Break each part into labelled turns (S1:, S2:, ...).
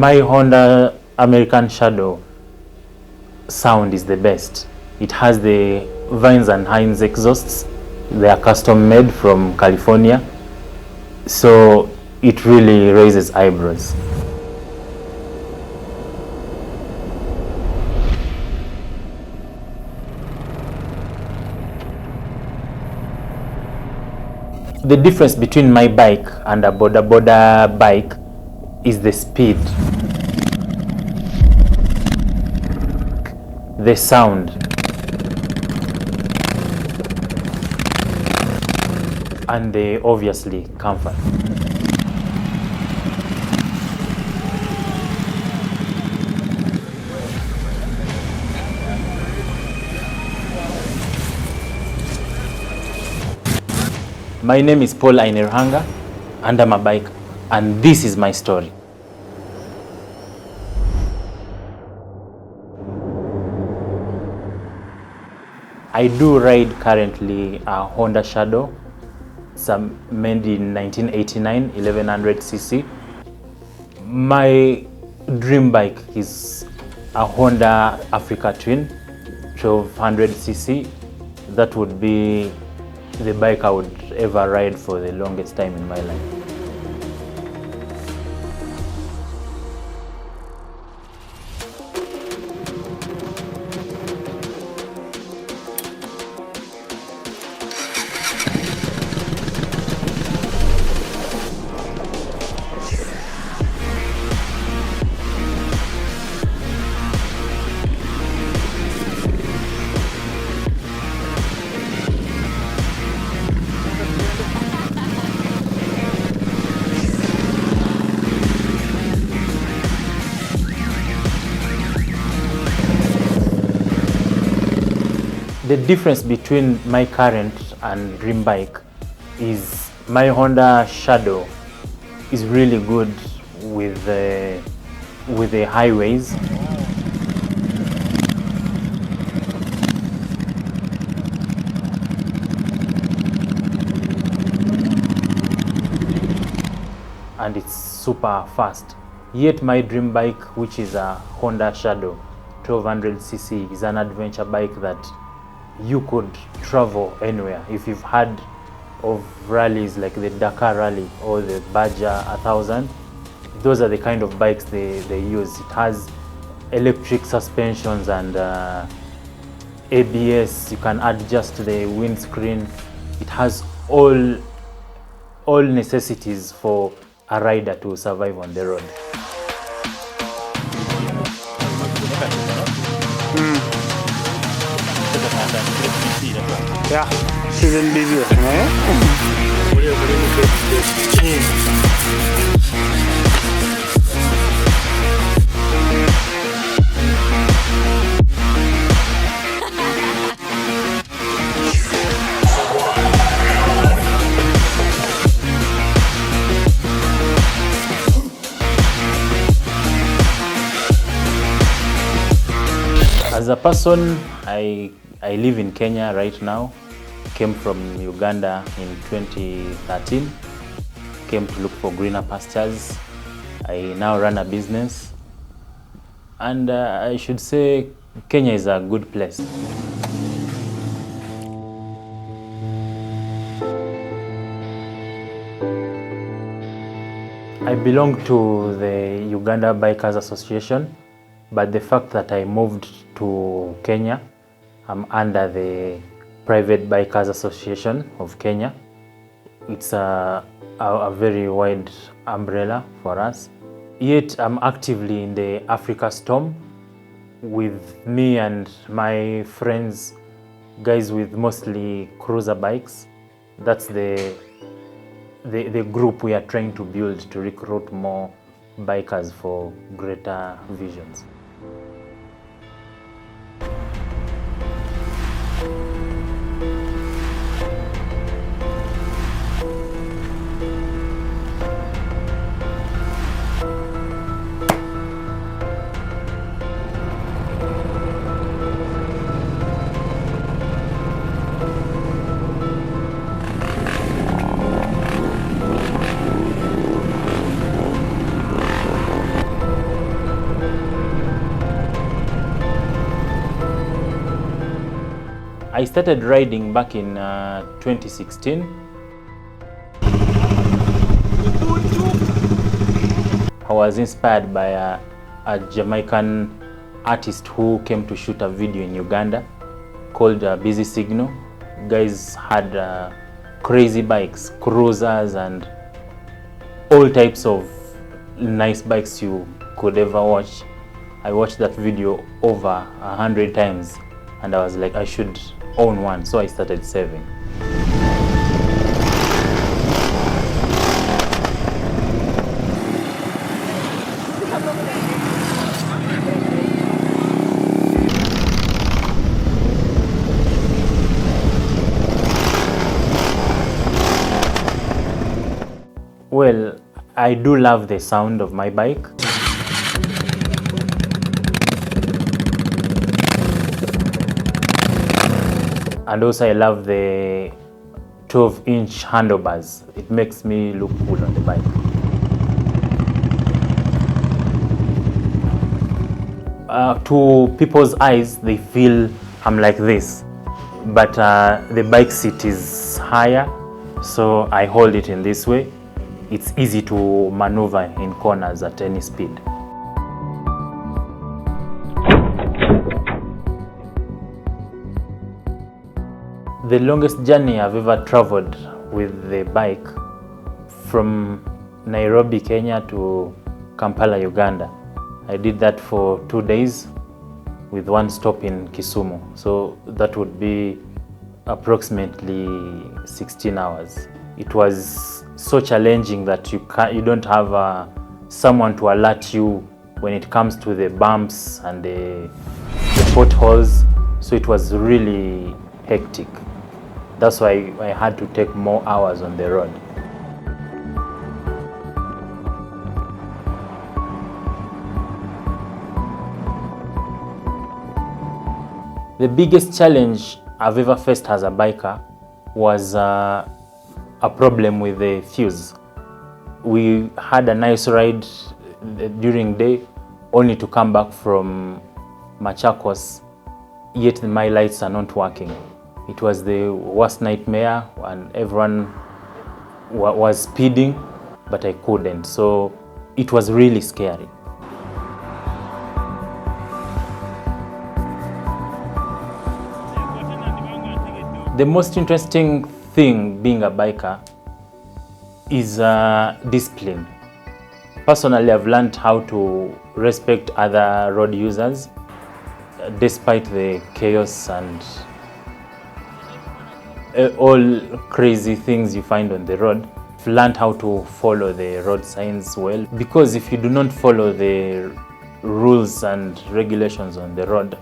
S1: My Honda American Shadow sound is the best. It has the Vines and Hines exhausts. They are custom made from California, so it really raises eyebrows. The difference between my bike and a boda bike is the speed, the sound, and the obviously comfort. My name is Paul Aineruhanga, and I'm a biker, and this is my story. I do ride currently a Honda Shadow, made in 1989, 1100cc. My dream bike is a Honda Africa Twine, 1200cc. That would be the bike I would ever ride for the longest time in my life. The difference between my current and dream bike is my Honda Shadow is really good with the highways. And it's super fast. Yet my dream bike, which is a Honda Shadow 1200cc, is an adventure bike that you could travel anywhere. If you've heard of rallies like the Dakar Rally or the Badger 1000, those are the kind of bikes they use. It has electric suspensions and ABS. You can adjust the windscreen. It has all necessities for a rider to survive on the road.
S2: Yeah, season busy.
S1: As a person, I live in Kenya right now. Came from Uganda in 2013. Came to look for greener pastures. I now run a business. And I should say Kenya is a good place. I belong to the Uganda Bikers Association, but the fact that I moved to Kenya, I'm under the Private Bikers Association of Kenya. It's a very wide umbrella for us. Yet I'm actively in the Africa Storm with me and my friends, guys with mostly cruiser bikes. That's the group we are trying to build to recruit more bikers for greater visions. I started riding back in 2016. I was inspired by a Jamaican artist who came to shoot a video in Uganda called Busy Signal. Guys had crazy bikes, cruisers, and all types of nice bikes you could ever watch. I watched that video over 100 times and I was like, I should own one, so I started saving. Well, I do love the sound of my bike. And also I love the 12-inch handlebars. It makes me look cool on the bike. To people's eyes, they feel I'm like this. But the bike seat is higher, so I hold it in this way. It's easy to maneuver in corners at any speed. The longest journey I've ever traveled with the bike, from Nairobi, Kenya to Kampala, Uganda. I did that for 2 days with one stop in Kisumu. So that would be approximately 16 hours. It was so challenging that you don't have someone to alert you when it comes to the bumps and the potholes. So it was really hectic. That's why I had to take more hours on the road. The biggest challenge I've ever faced as a biker was a problem with the fuse. We had a nice ride during day, only to come back from Machakos, yet my lights are not working. It was the worst nightmare, and everyone was speeding, but I couldn't. So it was really scary. The most interesting thing being a biker is discipline. Personally, I've learned how to respect other road users despite the chaos and all crazy things you find on the road. I've learned how to follow the road signs well, because if you do not follow the rules and regulations on the road,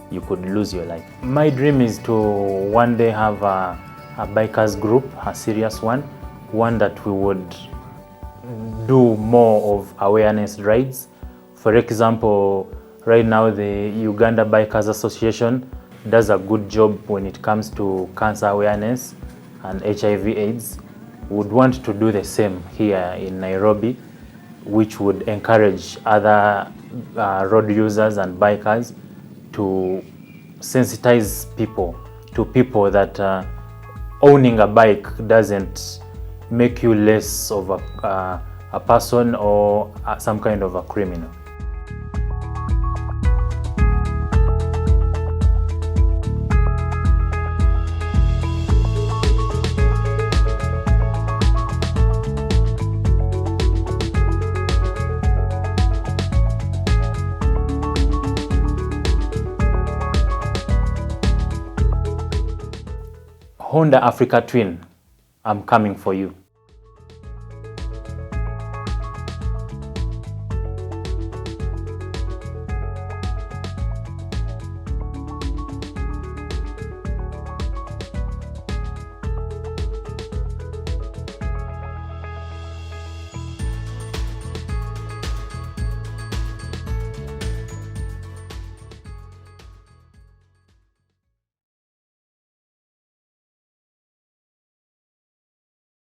S1: you could lose your life. My dream is to one day have a bikers group, a serious one that we would do more of awareness rides. For example, right now the Uganda Bikers Association does a good job when it comes to cancer awareness and HIV/AIDS. Would want to do the same here in Nairobi, which would encourage other road users and bikers to sensitize people that owning a bike doesn't make you less of a person or some kind of a criminal. Honda Africa Twine, I'm coming for you.